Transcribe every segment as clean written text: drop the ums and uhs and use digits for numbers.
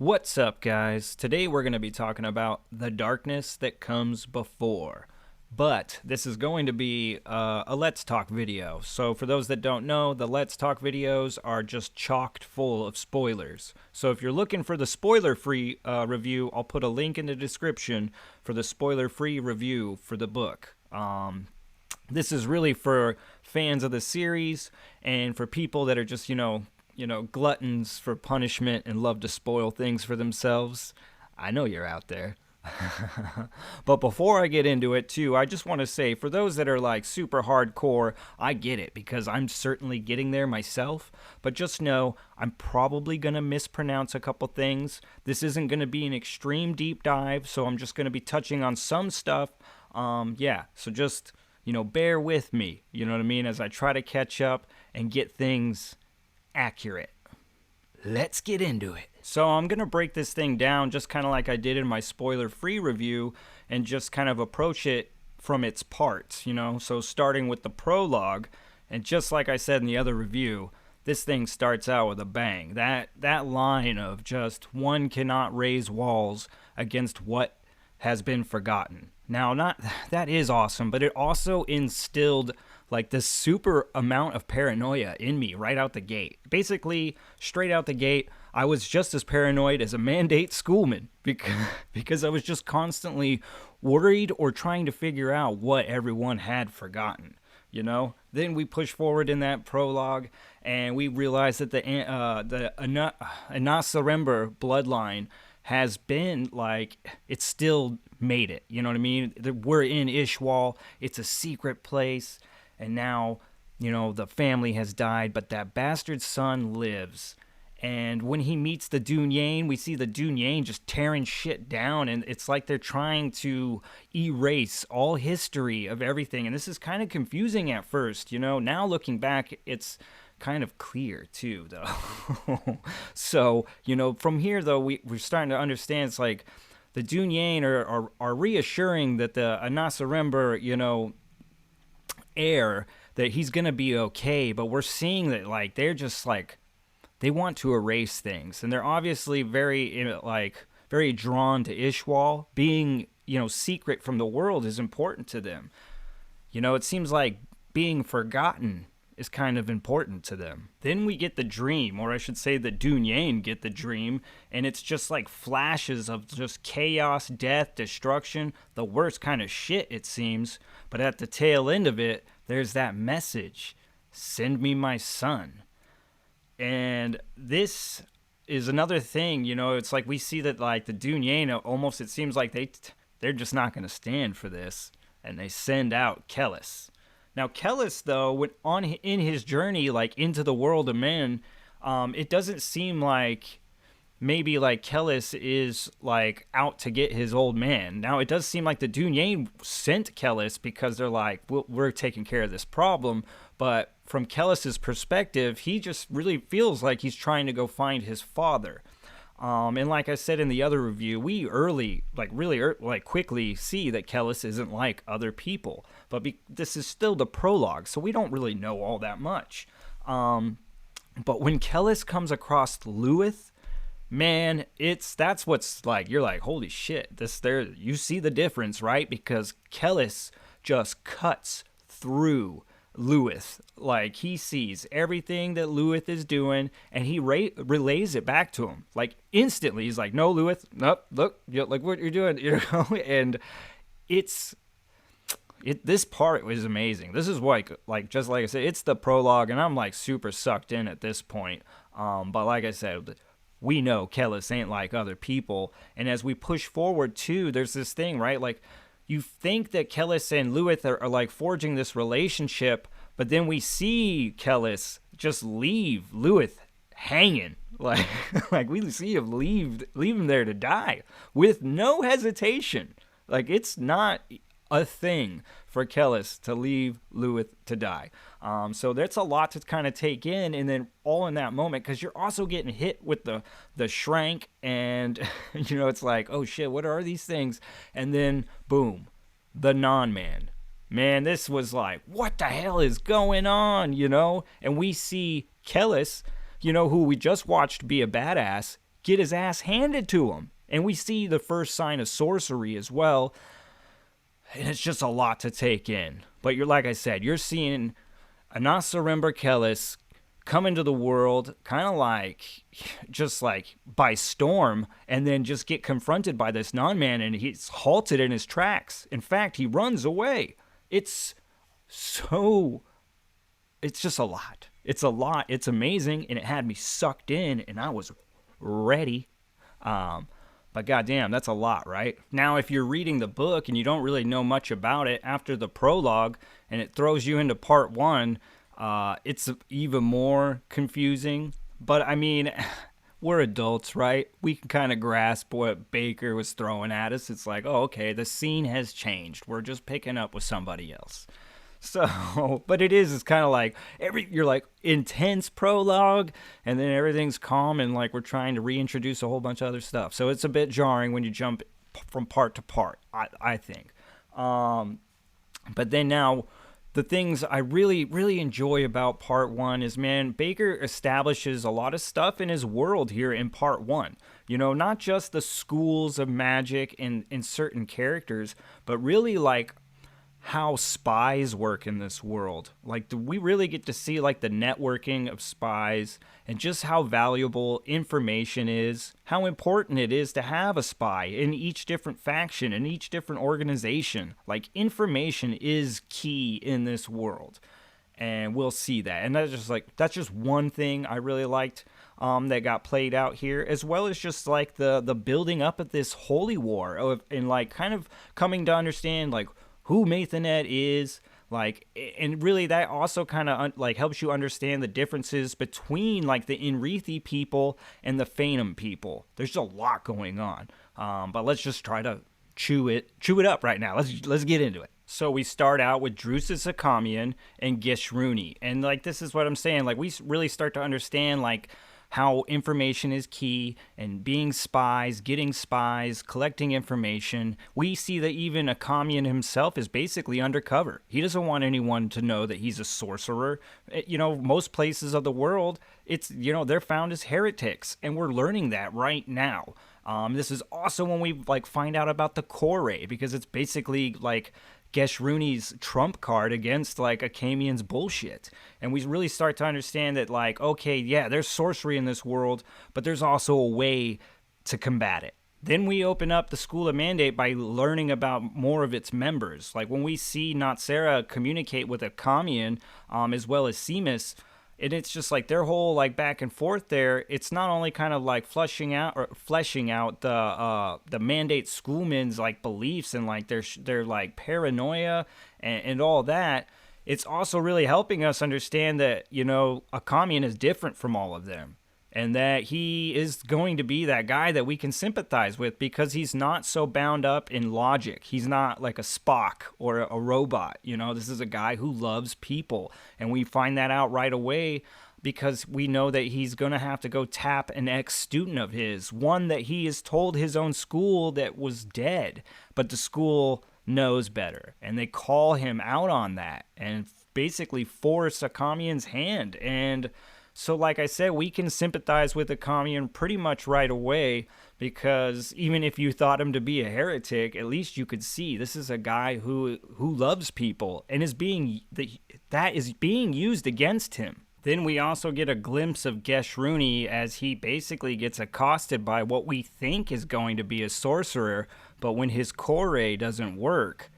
What's up, guys? Today we're going to be talking about the darkness that comes before. But this is going to be a Let's Talk video. So for those that don't know, the Let's Talk videos are just chocked full of spoilers. So if you're looking for the spoiler-free review, I'll put a link in the description for the spoiler-free review for the book. This is really for fans of the series and for people that are just, gluttons for punishment and love to spoil things for themselves. I know you're out there. But before I get into it too, I just want to say, for those that are like super hardcore, I get it because I'm certainly getting there myself. But just know I'm probably going to mispronounce a couple things. This isn't going to be an extreme deep dive, so I'm just going to be touching on some stuff. So just, bear with me, you know what I mean, as I try to catch up and get things accurate. Let's get into it. So I'm going to break this thing down just kind of like I did in my spoiler-free review and just kind of approach it from its parts, So starting with the prologue, and just like I said in the other review, this thing starts out with a bang. That line of just one cannot raise walls against what has been forgotten. Now, that is awesome, but it also instilled like this super amount of paranoia in me right out the gate. Basically, straight out the gate, I was just as paranoid as a mandate schoolman because I was just constantly worried or trying to figure out what everyone had forgotten. Then we push forward in that prologue, and we realize that the Anasarember bloodline has been it's still made it. You know what I mean? We're in Ishwal. It's a secret place. And now, the family has died, but that bastard son lives. And when he meets the Dunyain, we see the Dunyain just tearing shit down. And it's like they're trying to erase all history of everything. And this is kind of confusing at first, Now looking back, it's kind of clear too, though. So, from here, though, we're starting to understand it's like the Dunyain are reassuring that the Anasarember, heir, that he's gonna be okay, but we're seeing that they're just they want to erase things, and they're obviously very drawn to Ishwal. Being secret from the world is important to them. It seems like being forgotten is kind of important to them. Then we get the dream, or I should say the Dunyain get the dream, and it's just like flashes of just chaos, death, destruction, the worst kind of shit, it seems. But at the tail end of it, there's that message: send me my son. And this is another thing, it's like we see that the Dunyain, almost it seems like they're just not going to stand for this, and they send out Kellis. Now, Kellis, though, in his journey, into the world of men, it doesn't seem like maybe Kellis is out to get his old man. Now, it does seem like the Dunyain sent Kellis because they're we're taking care of this problem. But from Kellis's perspective, he just really feels like he's trying to go find his father. And like I said in the other review, we quickly see that Kellis isn't like other people. But this is still the prologue, so we don't really know all that much. But when Kellis comes across Lewith, man, that's what's you're like, holy shit, you see the difference, right? Because Kellis just cuts through Lewith. He sees everything that Lewith is doing, and he relays it back to him instantly. He's like, no, Lewith, nope, look what you're doing, and this part was amazing. This is just like I said, it's the prologue, and I'm super sucked in at this point. But like I said, we know Kellis ain't like other people, and as we push forward too, there's this thing, right? You think that Kellis and Lewith are forging this relationship, but then we see Kellis just leave Lewith hanging. We see him leave him there to die with no hesitation. It's not a thing for Kellis to leave Lewith to die. So that's a lot to kind of take in, and then all in that moment, because you're also getting hit with the shrank, and it's like, oh shit, what are these things? And then boom, the non-man. Man, this was what the hell is going on, And we see Kellis, who we just watched be a badass, get his ass handed to him. And we see the first sign of sorcery as well. And it's just a lot to take in. But you're, like I said, you're seeing Anasarimber Kellis come into the world kind of like, just like by storm, and then just get confronted by this non-man, and he's halted in his tracks. In fact, he runs away. It's just a lot. It's a lot. It's amazing, and it had me sucked in, and I was ready. But goddamn, that's a lot, right? Now, if you're reading the book and you don't really know much about it after the prologue, and it throws you into part one, it's even more confusing. But I mean, we're adults, right? We can kind of grasp what Baker was throwing at us. It's like, oh, okay, the scene has changed. We're just picking up with somebody else. So, but it's kind of like you're like intense prologue, and then everything's calm, and like we're trying to reintroduce a whole bunch of other stuff. So it's a bit jarring when you jump from part to part, I think. But then now, the things I really, really enjoy about part one is, man, Baker establishes a lot of stuff in his world here in part one. You know, not just the schools of magic and certain characters, but really like how spies work in this world. Like, we really get to see like the networking of spies, and just how valuable information is, how important it is to have a spy in each different faction, in each different organization. Like, information is key in this world, and we'll see that. And that's just one thing I really liked that got played out here, as well as just like the building up of this holy war, and like kind of coming to understand like who Maithanet is, like, and really that also kind of like helps you understand the differences between like the Inrithi people and the Phanom people. There's a lot going on, but let's just try to chew it up right now. Let's get into it. So we start out with Drusus Akamian and Geshruny, and like this is what I'm saying. Like, we really start to understand like how information is key, and being spies, getting spies, collecting information. We see that even Akamian himself is basically undercover. He doesn't want anyone to know that he's a sorcerer. You know, most places of the world, it's, you know, they're found as heretics, and we're learning that right now. This is also when we like find out about the Kore, because it's basically like Geshruny's trump card against like Akamian's bullshit. And we really start to understand that like, okay, yeah, there's sorcery in this world, but there's also a way to combat it. Then we open up the School of Mandate by learning about more of its members. Like when we see Natsera communicate with Akamian, as well as Seamus, and it's just like their whole like back and forth there. It's not only kind of like fleshing out the Mandate schoolmen's like beliefs and like their like paranoia and all that. It's also really helping us understand that, you know, Akamian is different from all of them, and that he is going to be that guy that we can sympathize with, because he's not so bound up in logic. He's not like a Spock or a robot. You know, this is a guy who loves people, and we find that out right away, because we know that he's going to have to go tap an ex-student of his, one that he has told his own school that was dead, but the school knows better, and they call him out on that and basically force Akamian's hand. And so, like I said, we can sympathize with Akamian pretty much right away, because even if you thought him to be a heretic, at least you could see this is a guy who loves people and is being used against him. Then we also get a glimpse of Geshruny as he basically gets accosted by what we think is going to be a sorcerer, but when his Kore doesn't work,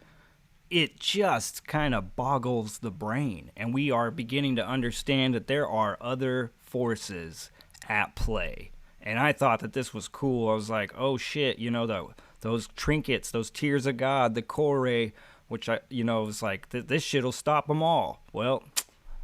it just kind of boggles the brain, and we are beginning to understand that there are other forces at play. And I thought that this was cool. I was like, oh shit, you know, those trinkets, those tears of God, the Kore, which I, you know, was like, this shit'll stop them all. Well,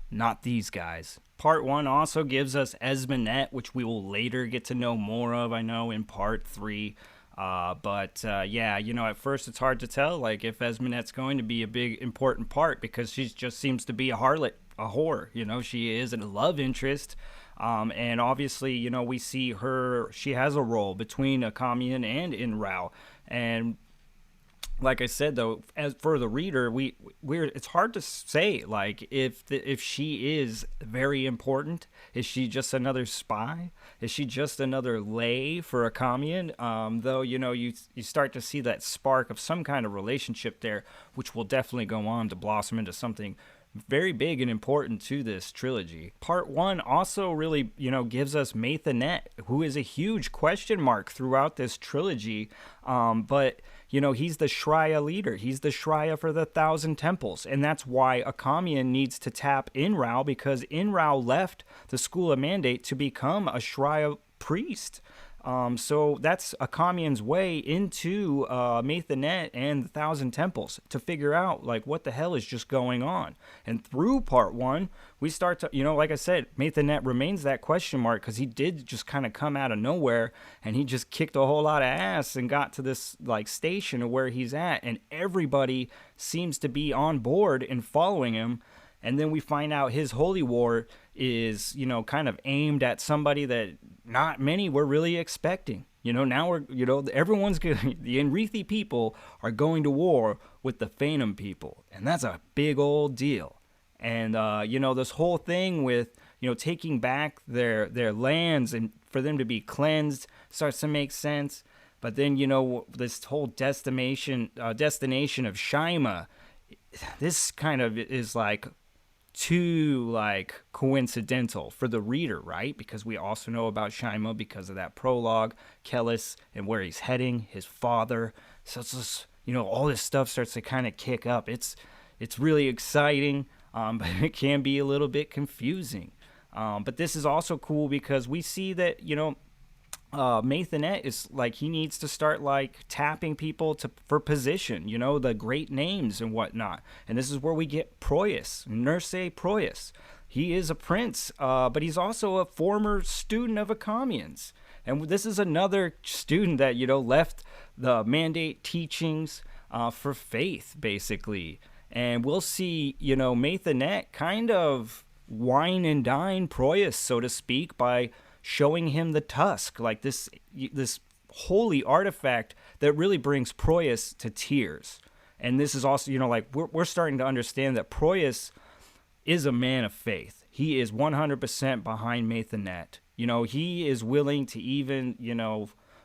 not these guys. Part 1 also gives us Esmenet, which we will later get to know more of, I know, in Part 3. Yeah, you know, at first it's hard to tell, like, if Esmenet's going to be a big, important part, because she just seems to be a harlot, a whore, you know, she is a love interest, and obviously, you know, we see her, she has a role between Akamian and Inrao, and like I said though, as for the reader, we're it's hard to say like if she is very important. Is she just another spy? Is she just another lay for a commune? Though you start to see that spark of some kind of relationship there, which will definitely go on to blossom into something very big and important to this trilogy. Part one also really, gives us Maithanet, who is a huge question mark throughout this trilogy. But he's the Shrya leader. He's the Shrya for the Thousand Temples. And that's why Akamian needs to tap Inrao, because Inrao left the School of Mandate to become a Shrya priest. So that's Akamian's way into Maithanet and the Thousand Temples to figure out like what the hell is just going on. And through part one, we start to, like I said, Maithanet remains that question mark because he did just kind of come out of nowhere and he just kicked a whole lot of ass and got to this like station of where he's at, and everybody seems to be on board and following him. And then we find out his holy war is, kind of aimed at somebody that not many were really expecting. Now everyone's going, the Enrithi people are going to war with the Phanom people. And that's a big old deal. And, this whole thing with, taking back their lands and for them to be cleansed starts to make sense. But then, this whole destination of Shaima, this kind of is like too like coincidental for the reader, right? Because we also know about Shaima because of that prologue, Kellis, and where he's heading, his father. So it's just, all this stuff starts to kind of kick up. It's really exciting, but it can be a little bit confusing. But this is also cool because we see that, Maithanet is like he needs to start like tapping people for position, the great names and whatnot. And this is where we get Proyas, Nurse Proyas. He is a prince, but he's also a former student of Akamians. And this is another student that, left the Mandate teachings for faith, basically. And we'll see, Maithanet kind of wine and dine Proyas, so to speak, by showing him the tusk, like this holy artifact that really brings Proyas to tears. And this is also, like we're starting to understand that Proyas is a man of faith. He is 100% behind Maithanet. He is willing to even,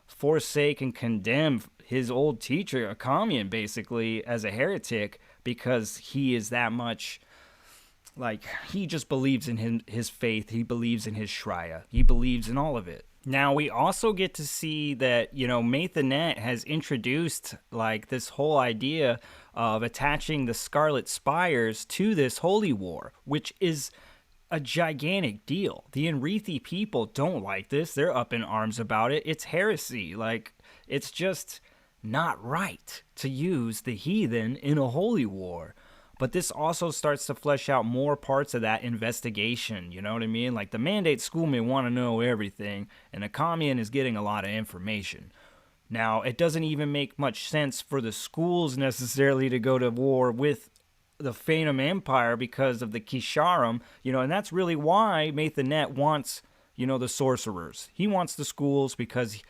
forsake and condemn his old teacher, Akamian, basically, as a heretic, because he is that much. Like, he just believes in his faith. He believes in his Shrya. He believes in all of it. Now, we also get to see that, Maithanet has introduced, like, this whole idea of attaching the Scarlet Spires to this holy war, which is a gigantic deal. The Enrithi people don't like this. They're up in arms about it. It's heresy. Like, it's just not right to use the heathen in a holy war. But this also starts to flesh out more parts of that investigation, you know what I mean? Like, the Mandate schoolmen want to know everything, and Akamian is getting a lot of information. Now, it doesn't even make much sense for the schools necessarily to go to war with the Phanom Empire because of the Kisharim, and that's really why Maithanet wants, the sorcerers. He wants the schools because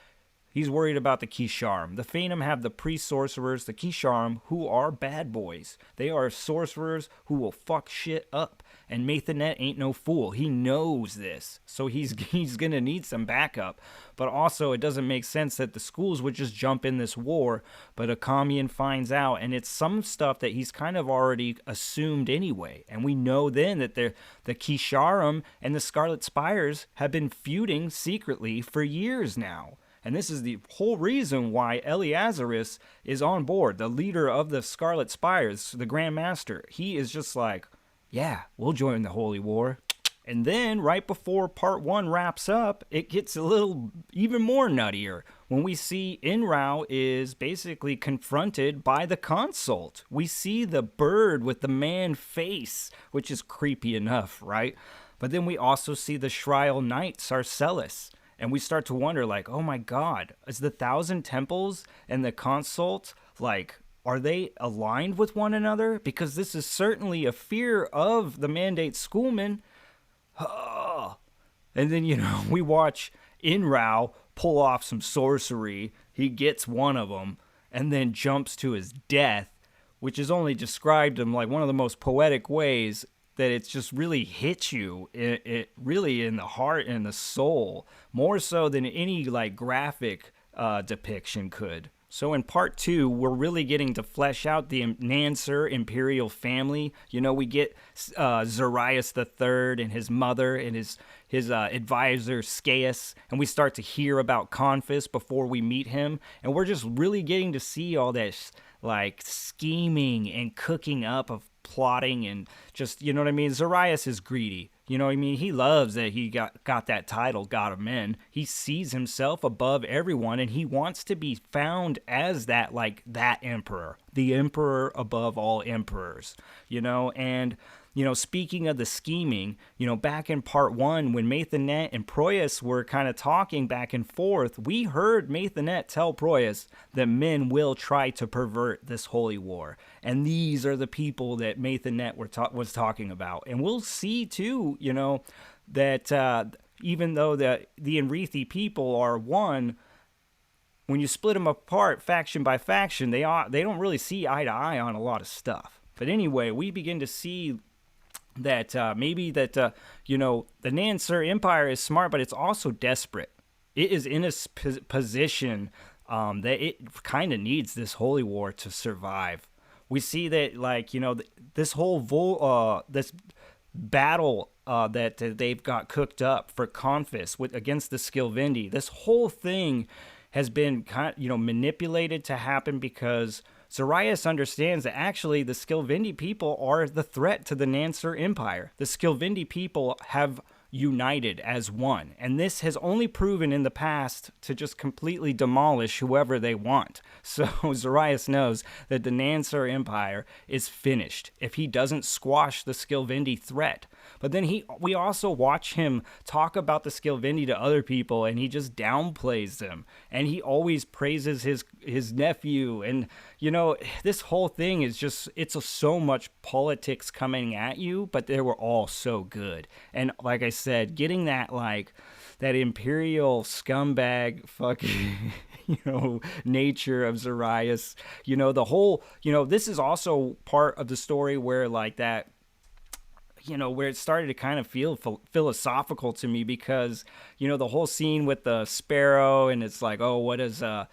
he's worried about the Kisharim. The Phanom have the pre-sorcerers, the Kisharim, who are bad boys. They are sorcerers who will fuck shit up. And Maithanet ain't no fool. He knows this. So he's going to need some backup. But also, it doesn't make sense that the schools would just jump in this war. But Akamian finds out. And it's some stuff that he's kind of already assumed anyway. And we know then that the Kisharim and the Scarlet Spires have been feuding secretly for years now. And this is the whole reason why Eleazaris is on board, the leader of the Scarlet Spires, the Grand Master. He is just like, yeah, we'll join the Holy War. And then, right before part one wraps up, it gets a little even more nuttier when we see Inrao is basically confronted by the consult. We see the bird with the man face, which is creepy enough, right? But then we also see the Shriel Knight, Sarcellus. And we start to wonder, like, oh my God, is the Thousand Temples and the Consult, like, are they aligned with one another? Because this is certainly a fear of the Mandate schoolmen. And then, we watch Inrao pull off some sorcery. He gets one of them. and then jumps to his death, which is only described in like one of the most poetic ways, that it's just really hits you, it really in the heart and the soul, more so than any like graphic depiction could. So in part 2, we're really getting to flesh out the Nansur imperial family. You know, we get Zarias III and his mother and his advisor Scaius, and we start to hear about Confus before we meet him, and we're just really getting to see all that like scheming and cooking up of plotting, and just, you know what I mean? Zarias is greedy. You know what I mean? He loves that he got that title, God of Men. He sees himself above everyone, and he wants to be found as that, like, that emperor, the emperor above all emperors, you know? And, you know, speaking of the scheming, you know, back in part 1, when Maithanet and Proyas were kind of talking back and forth, we heard Maithanet tell Proyas that men will try to pervert this holy war. And these are the people that Maithanet was talking about. And we'll see, too, you know, that even though the Enrithi people are one, when you split them apart faction by faction, they don't really see eye to eye on a lot of stuff. But anyway, we begin to see that maybe that, you know, the Nansur Empire is smart, but it's also desperate. It is in a position that it kind of needs this holy war to survive. We see that, like, you know, this whole this battle that they've got cooked up for Confus against the Skilvendi, this whole thing has been manipulated to happen because Zarias understands that actually the Skilvendi people are the threat to the Nansur Empire. The Skilvendi people have united as one, and this has only proven in the past to just completely demolish whoever they want. So Zarias knows that the Nansur Empire is finished if he doesn't squash the Skilvendi threat. But then we also watch him talk about the Skilvendi to other people, and he just downplays them, and he always praises his nephew. And you know, this whole thing is just, it's so much politics coming at you, but they were all so good. And like I said, getting that, like, that imperial scumbag fucking nature of Zarias, the whole, this is also part of the story where, like, that, where it started to kind of feel philosophical to me, because, the whole scene with the sparrow, and it's like, oh, what is a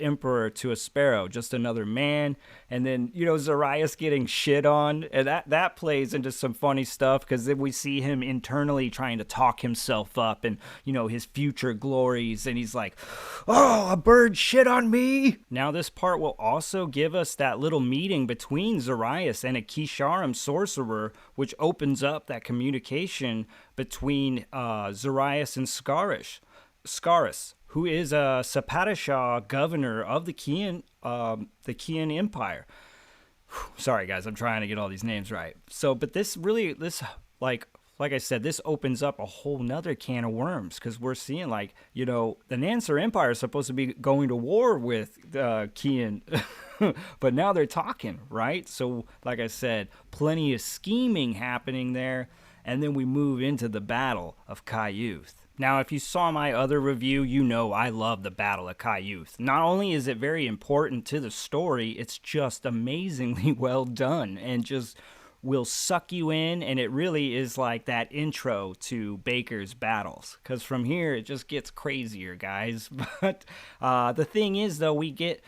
emperor to a sparrow? Just another man. And then, Zarias getting shit on, and that plays into some funny stuff, because then we see him internally trying to talk himself up and, his future glories, and he's like, oh, a bird shit on me. Now this part will also give us that little meeting between Zarias and a Kisharim sorcerer, which opens up that communication between Zarias and Scaris, who is a Sapatashah governor of the Kian Empire. Sorry, guys, I'm trying to get all these names right. So, but like I said, this opens up a whole nother can of worms, because we're seeing, like, the Nansur Empire is supposed to be going to war with Kian, but now they're talking, right? So, like I said, plenty of scheming happening there, and then we move into the Battle of Cai Youth. Now, if you saw my other review, I love the Battle of Cai Youth. Not only is it very important to the story, it's just amazingly well done, and just will suck you in, and it really is like that intro to Baker's battles, because from here it just gets crazier, guys. But the thing is, though, we get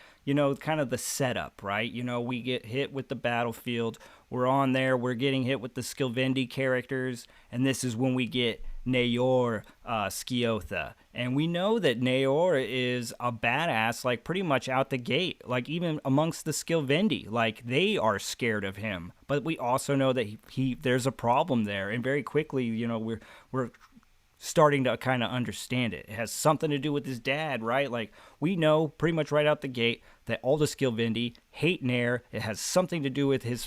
kind of the setup, right? We get hit with the battlefield, we're on there, we're getting hit with the Skilvendi characters, and this is when we get Naor Sciotha. And we know that Naor is a badass, like, pretty much out the gate, like, even amongst the Skilvendi, like, they are scared of him. But we also know that there's a problem there, and very quickly, we're starting to kind of understand it. It has something to do with his dad, right? Like, we know pretty much right out the gate that all the Skilvendi hate Nair. It has something to do with his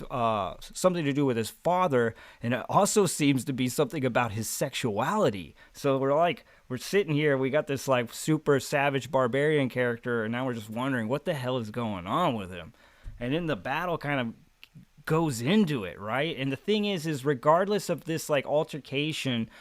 father, and it also seems to be something about his sexuality. So we're sitting here, we got this, like, super savage barbarian character, and now we're just wondering what the hell is going on with him. And then the battle kind of goes into it, right? And the thing is regardless of this, like, altercation,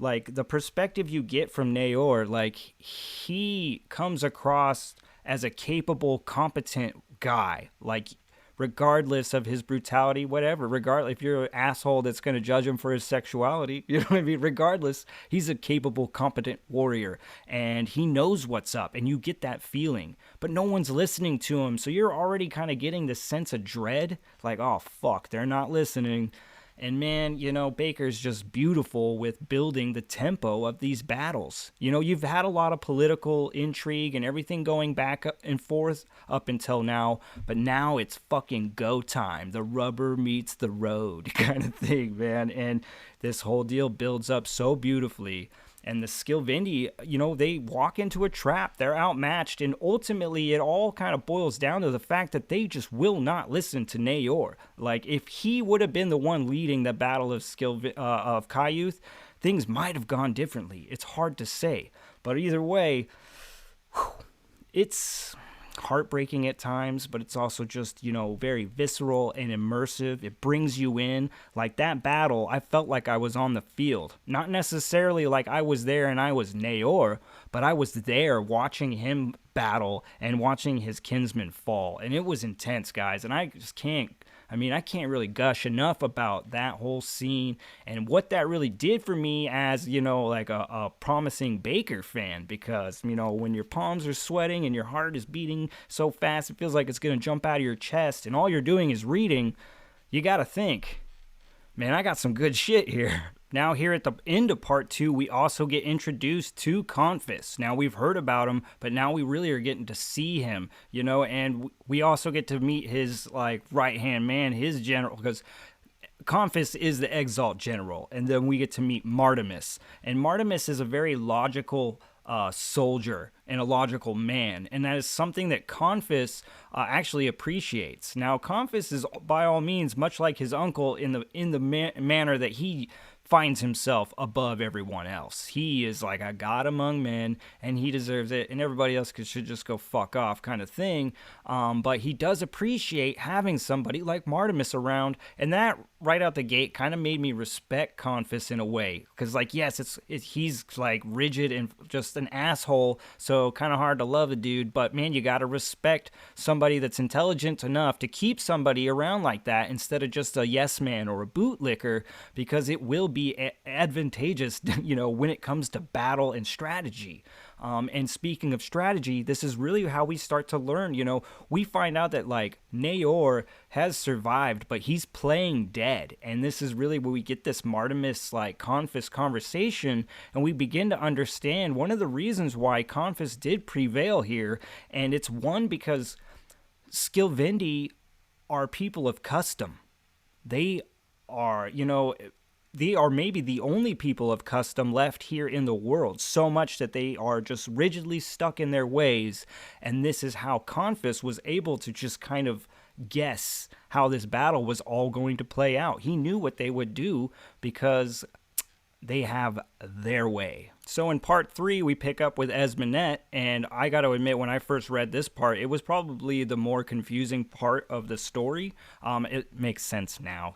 like, the perspective you get from Naor, like, he comes across as a capable, competent guy. Like, regardless of his brutality, whatever, regardless if you're an asshole that's going to judge him for his sexuality, you know what I mean? Regardless, he's a capable, competent warrior and he knows what's up, and you get that feeling, but no one's listening to him. So you're already kind of getting this sense of dread, like, oh, fuck, they're not listening. And man, Baker's just beautiful with building the tempo of these battles. You've had a lot of political intrigue and everything going back and forth up until now, but now it's fucking go time. The rubber meets the road kind of thing, man. And this whole deal builds up so beautifully. And the Skilvendi, they walk into a trap. They're outmatched. And ultimately, it all kind of boils down to the fact that they just will not listen to Naor. Like, if he would have been the one leading the Battle of Cai Youth, things might have gone differently. It's hard to say. But either way, it's heartbreaking at times, but it's also just, very visceral and immersive. It brings you in. Like, that battle, I felt like I was on the field. Not necessarily like I was there and I was Naor, but I was there watching him battle and watching his kinsmen fall. And it was intense, guys. And I can't really gush enough about that whole scene and what that really did for me as, like a promising Baker fan, because, when your palms are sweating and your heart is beating so fast, it feels like it's going to jump out of your chest, and all you're doing is reading, you got to think, man, I got some good shit here. Now, here at the end of part 2, we also get introduced to Confus. Now, we've heard about him, but now we really are getting to see him, and we also get to meet his, right-hand man, his general, because Confus is the Exalt general, and then we get to meet Martimus. And Martimus is a very logical soldier and a logical man, and that is something that Confus actually appreciates. Now, Confus is, by all means, much like his uncle in the manner that he finds himself above everyone else. He is like a god among men, and he deserves it, and everybody else should just go fuck off kind of thing. But he does appreciate having somebody like Martimus around, and that right out the gate kind of made me respect Confus in a way. Because, yes, he's like rigid and just an asshole, so kind of hard to love the dude, but man, you gotta respect somebody that's intelligent enough to keep somebody around like that instead of just a yes man or a bootlicker, because it will be advantageous, when it comes to battle and strategy. And speaking of strategy, this is really how we start to learn. We find out that Naor has survived, but he's playing dead, and this is really where we get this Martimus Confus conversation, and we begin to understand one of the reasons why Confus did prevail here, and it's one because Skilvendi are people of custom. They are, they are maybe the only people of custom left here in the world, so much that they are just rigidly stuck in their ways. And this is how Confus was able to just kind of guess how this battle was all going to play out. He knew what they would do because they have their way. So in part 3, we pick up with Esmenet, and I got to admit, when I first read this part, it was probably the more confusing part of the story. It makes sense now,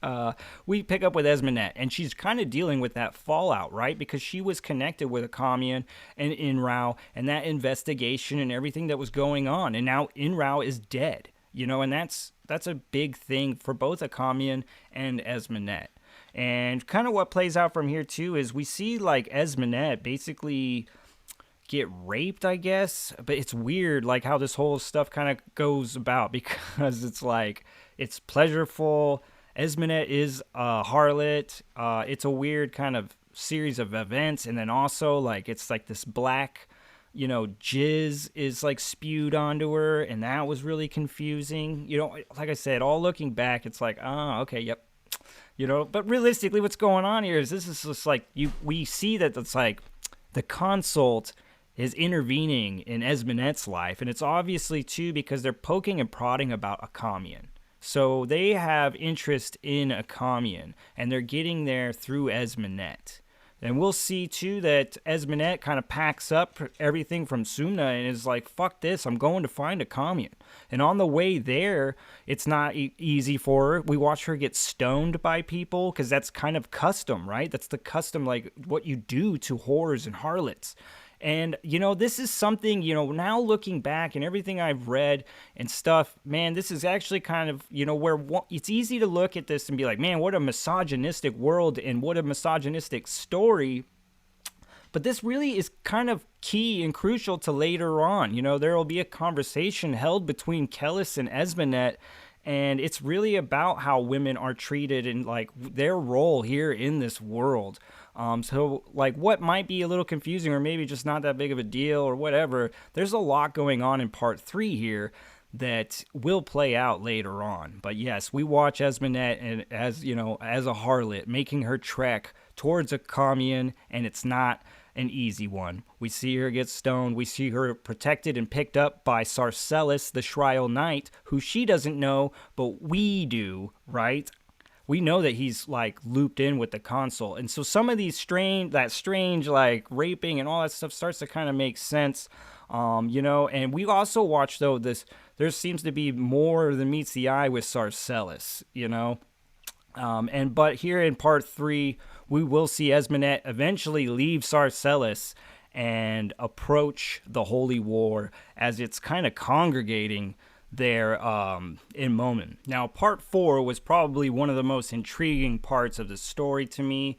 but we pick up with Esmenet, and she's kind of dealing with that fallout, right? Because she was connected with Akamian and Inrao, and that investigation and everything that was going on, and now Inrao is dead, and that's a big thing for both Akamian and Esmenet. And kind of what plays out from here, too, is we see, Esmenet basically get raped, I guess. But it's weird, how this whole stuff kind of goes about, because it's it's pleasureful. Esmenet is a harlot. It's a weird kind of series of events. And then also, it's this black, jizz is, spewed onto her. And that was really confusing. Like I said, all looking back, it's okay, yep. But realistically, what's going on here is this is just we see that it's the consult is intervening in Esmenet's life, and it's obviously too because they're poking and prodding about Akamian. So they have interest in Akamian, and they're getting there through Esmenet. And we'll see, too, that Esmenet kind of packs up everything from Sumna and is like, fuck this, I'm going to find Akamian. And on the way there, it's not easy for her. We watch her get stoned by people, because that's kind of custom, right? That's the custom, what you do to whores and harlots. And, this is something, now looking back and everything I've read and stuff, man, this is actually kind of, where it's easy to look at this and be like, man, what a misogynistic world and what a misogynistic story. But this really is kind of key and crucial to later on. There will be a conversation held between Kellis and Esmenet, and it's really about how women are treated and like their role here in this world. So like what might be a little confusing or maybe just not that big of a deal or whatever, there's a lot going on in part 3 here that will play out later on. But yes, we watch Esmenet and as a harlot making her trek towards a commune, and it's not an easy one. We see her get stoned. We see her protected and picked up by Sarcellus, the Shriel Knight, who she doesn't know, but we do, right? We know that he's like looped in with the consul. And so some of these strange like raping and all that stuff starts to kind of make sense. And we also watch though there seems to be more than meets the eye with Sarcellus, but here in part 3, we will see Esmenet eventually leave Sarcellus and approach the Holy War as it's kind of congregating there in Momen. Now, part 4 was probably one of the most intriguing parts of the story to me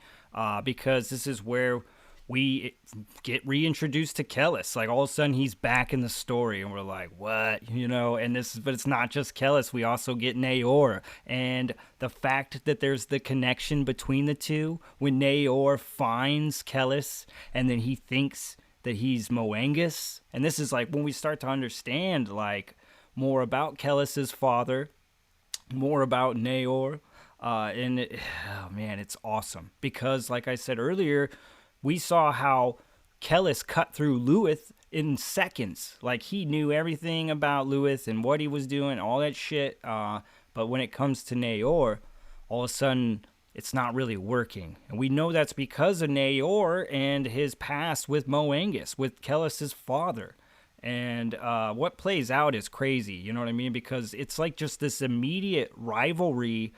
because this is where we get reintroduced to Kellis. Like all of a sudden he's back in the story and we're like, what? But it's not just Kellis. We also get Naor. And the fact that there's the connection between the two when Naor finds Kellis and then he thinks that he's Moangus. And this is like when we start to understand like more about Kellis's father, more about Naor. It's awesome because like I said earlier, we saw how Kellis cut through Luith in seconds. Like, he knew everything about Luith and what he was doing, all that shit. But when it comes to Naor, all of a sudden, it's not really working. And we know that's because of Naor and his past with Moangus, with Kellis' father. And what plays out is crazy, you know what I mean? Because it's like just this immediate rivalry.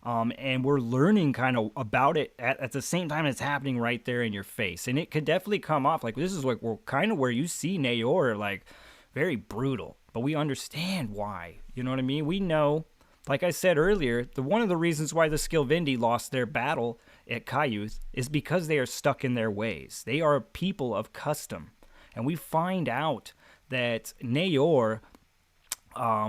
And we're learning kind of about it at the same time it's happening right there in your face. And it could definitely come off like this is like we're kind of where you see Naor like very brutal, but we understand why. You know what I mean? We know, like I said earlier, one of the reasons why the Skilvindi lost their battle at Cai Youth is because they are stuck in their ways. They are a people of custom. And we find out that Naor,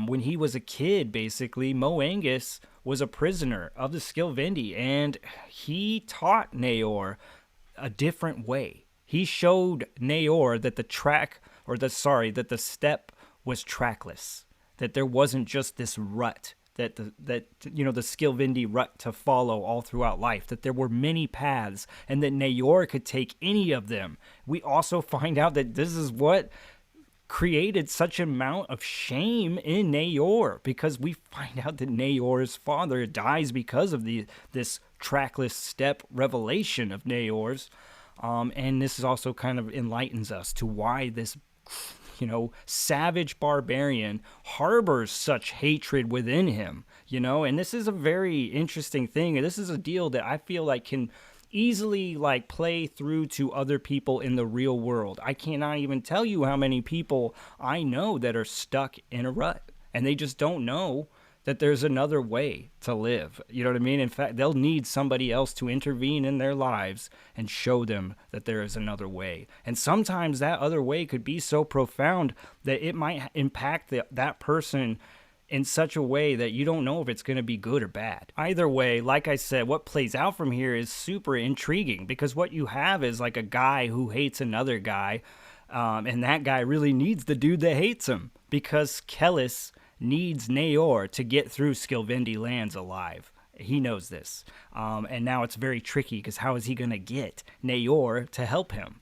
when he was a kid, basically, Moangus was a prisoner of the Skilvindi, and he taught Naor a different way. He showed Naor that that the step was trackless, that there wasn't just this rut, that the Skilvindi rut to follow all throughout life, that there were many paths, and that Naor could take any of them. We also find out that this is what created such amount of shame in Naor, because we find out that Naor's father dies because of this trackless step revelation of Naor's, and this is also kind of enlightens us to why this savage barbarian harbors such hatred within him, and this is a very interesting thing, and this is a deal that I feel like can easily like play through to other people in the real world. I cannot even tell you how many people I know that are stuck in a rut and they just don't know that there's another way to live. You know what I mean? In fact, they'll need somebody else to intervene in their lives and show them that there is another way. And sometimes that other way could be so profound that it might impact that person in such a way that you don't know if it's going to be good or bad. Either way, like I said, what plays out from here is super intriguing, because what you have is like a guy who hates another guy, and that guy really needs the dude that hates him, because Kellis needs Naor to get through Skilvindi lands alive. He knows this. And now it's very tricky, because how is he going to get Naor to help him?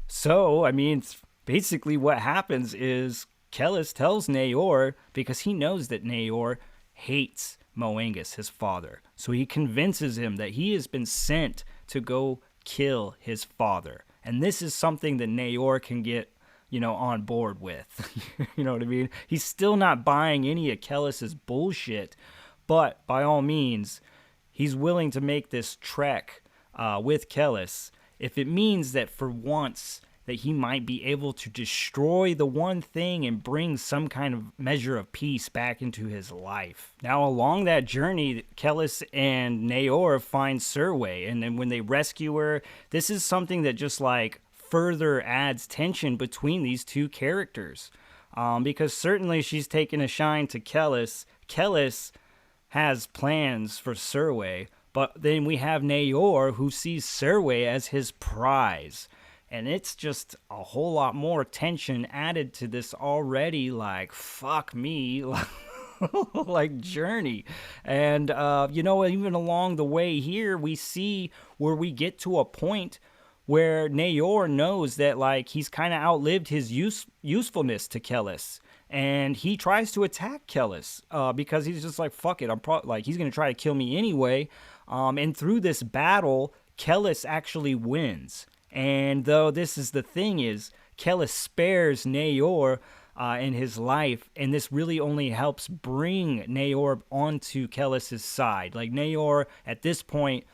So, I mean, basically what happens is Kellis tells Naor, because he knows that Naor hates Moangus, his father. So he convinces him that he has been sent to go kill his father. And this is something that Naor can get, on board with. You know what I mean? He's still not buying any of Kellis's bullshit, but by all means, he's willing to make this trek with Kellis if it means that for once that he might be able to destroy the one thing and bring some kind of measure of peace back into his life. Now, along that journey, Kellis and Naor find Serway, and then when they rescue her, this is something that just like further adds tension between these two characters. Because certainly she's taken a shine to Kellis. Kellis has plans for Serway, but then we have Naor who sees Serway as his prize. And it's just a whole lot more tension added to this already, like, fuck me, like, journey. And, even along the way here, we see where we get to a point where Naor knows that, like, he's kind of outlived his usefulness to Kellis. And he tries to attack Kellis because he's just like, fuck it, he's going to try to kill me anyway. And through this battle, Kellis actually wins. And though this is the thing is, Kellis spares Naor in his life, and this really only helps bring Naor onto Kellis' side. Like, Naor, at this point,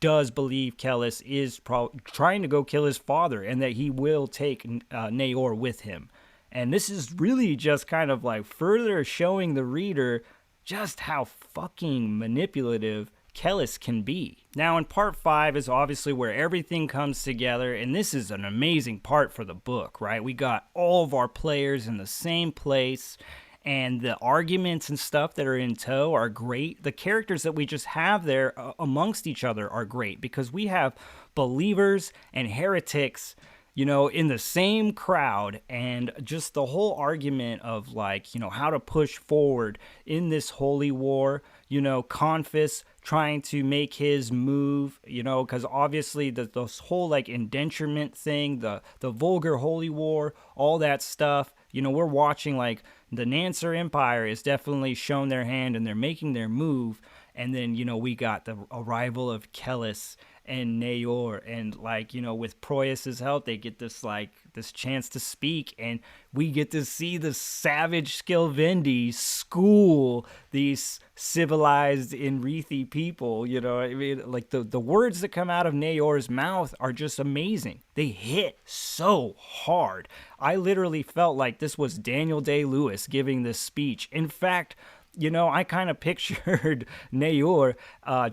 does believe Kellis is trying to go kill his father, and that he will take Naor with him. And this is really just kind of like further showing the reader just how fucking manipulative Kellis can be. Now, in part 5 is obviously where everything comes together, and this is an amazing part for the book, right? We got all of our players in the same place, and the arguments and stuff that are in tow are great. The characters that we just have there amongst each other are great, because we have believers and heretics, in the same crowd, and just the whole argument of, like, how to push forward in this holy war. Confus trying to make his move, because obviously this whole, like, indenturement thing, the vulgar holy war, all that stuff, we're watching, like, the Nancer Empire is definitely shown their hand and they're making their move. And then, we got the arrival of Kellis and Naor, and, like, with Proyas's help, they get this chance to speak, and we get to see the savage Skilvendi school these civilized Enrithi people. Like, the words that come out of Naor's mouth are just amazing. They hit so hard. I literally felt like this was Daniel Day-Lewis giving this speech. In fact, I kind of pictured Naor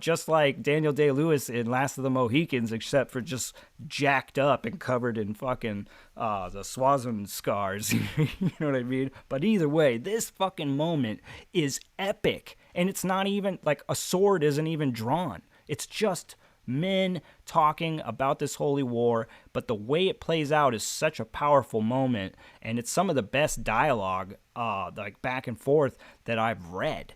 just like Daniel Day-Lewis in Last of the Mohicans, except for just jacked up and covered in fucking the Swazan scars. You know what I mean? But either way, this fucking moment is epic. And it's not even, like, a sword isn't even drawn. It's just men talking about this holy war, but the way it plays out is such a powerful moment, and it's some of the best dialogue, like, back and forth that I've read.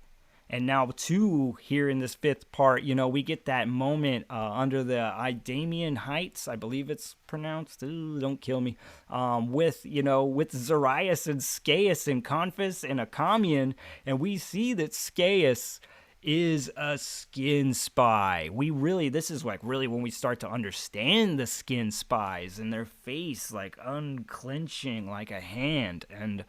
And now, too, here in this 5th part, we get that moment under the Idamian Heights, I believe it's pronounced, ooh, don't kill me, with Zarias and Scaius and Confus and Acamian, and we see that Scaius is a skin spy. This is, like, really when we start to understand the skin spies and their face, like, unclenching like a hand, and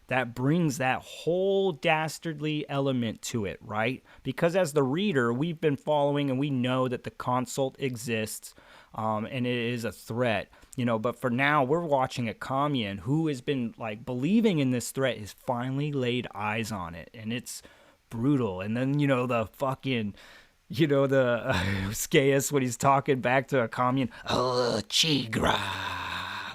that brings that whole dastardly element to it, right? Because as the reader, we've been following and we know that the consult exists, and it is a threat, but for now, we're watching a Acamian who has been, like, believing in this threat, has finally laid eyes on it, and it's brutal. And then, the fucking, the Scaius, when he's talking back to Acamian, oh, Chigra,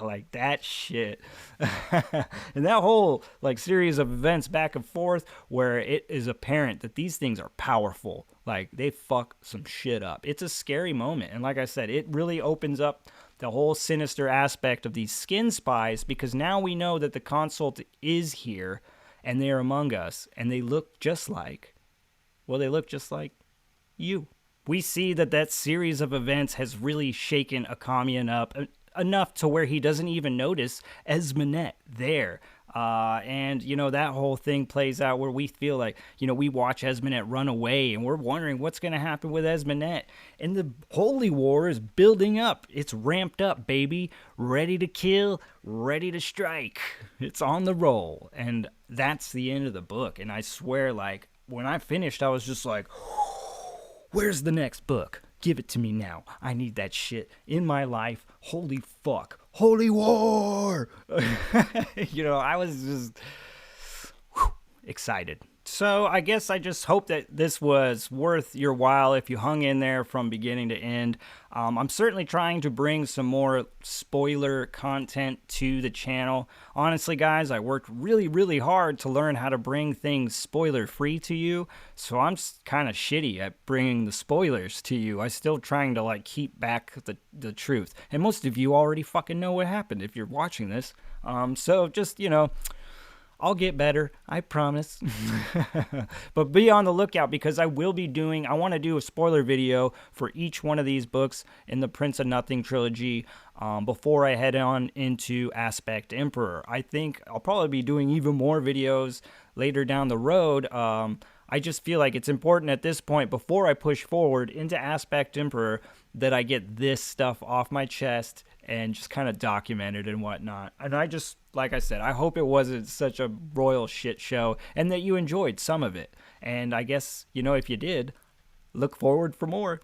like, that shit. And that whole, like, series of events back and forth where it is apparent that these things are powerful. Like, they fuck some shit up. It's a scary moment. And like I said, it really opens up the whole sinister aspect of these skin spies, because now we know that the consult is here, and they are among us, and they look just like you. We see that series of events has really shaken Acamian up enough to where he doesn't even notice Esmenet there. And, that whole thing plays out where we feel like, we watch Esmenet run away, and we're wondering what's going to happen with Esmenet. And the Holy War is building up. It's ramped up, baby. Ready to kill, ready to strike. It's on the roll. And that's the end of the book. And I swear, like, when I finished, I was just like, where's the next book? Give it to me now. I need that shit in my life. Holy fuck. Holy war. I was just excited. So I guess I just hope that this was worth your while if you hung in there from beginning to end. I'm certainly trying to bring some more spoiler content to the channel. Honestly, guys, I worked really, really hard to learn how to bring things spoiler-free to you, so I'm kind of shitty at bringing the spoilers to you. I'm still trying to, keep back the truth. And most of you already fucking know what happened if you're watching this. So just, I'll get better, I promise. But be on the lookout because I want to do a spoiler video for each one of these books in the Prince of Nothing trilogy before I head on into Aspect Emperor. I think I'll probably be doing even more videos later down the road. I just feel like it's important at this point, before I push forward into Aspect Emperor, that I get this stuff off my chest and just kind of document it and whatnot. And I just, like I said, I hope it wasn't such a royal shit show and that you enjoyed some of it. And I guess, if you did, look forward for more.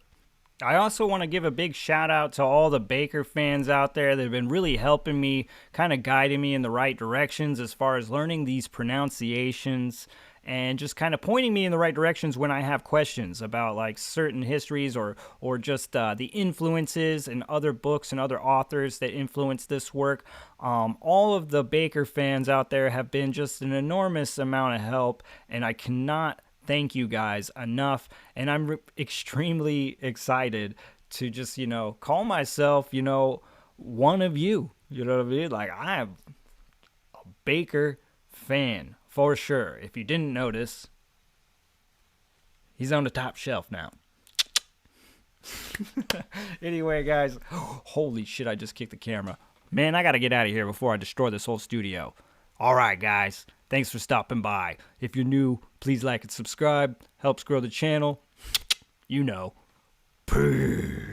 I also want to give a big shout out to all the Baker fans out there that have been really helping me, kind of guiding me in the right directions as far as learning these pronunciations and just kind of pointing me in the right directions when I have questions about certain histories or just the influences in other books and other authors that influence this work. All of the Baker fans out there have been just an enormous amount of help, and I cannot thank you guys enough. And I'm extremely excited to just, call myself, one of you. You know what I mean? I am a Baker fan. For sure. If you didn't notice, he's on the top shelf now. Anyway, guys. Holy shit, I just kicked the camera. Man, I gotta get out of here before I destroy this whole studio. Alright, guys. Thanks for stopping by. If you're new, please like and subscribe. Helps grow the channel. Peace.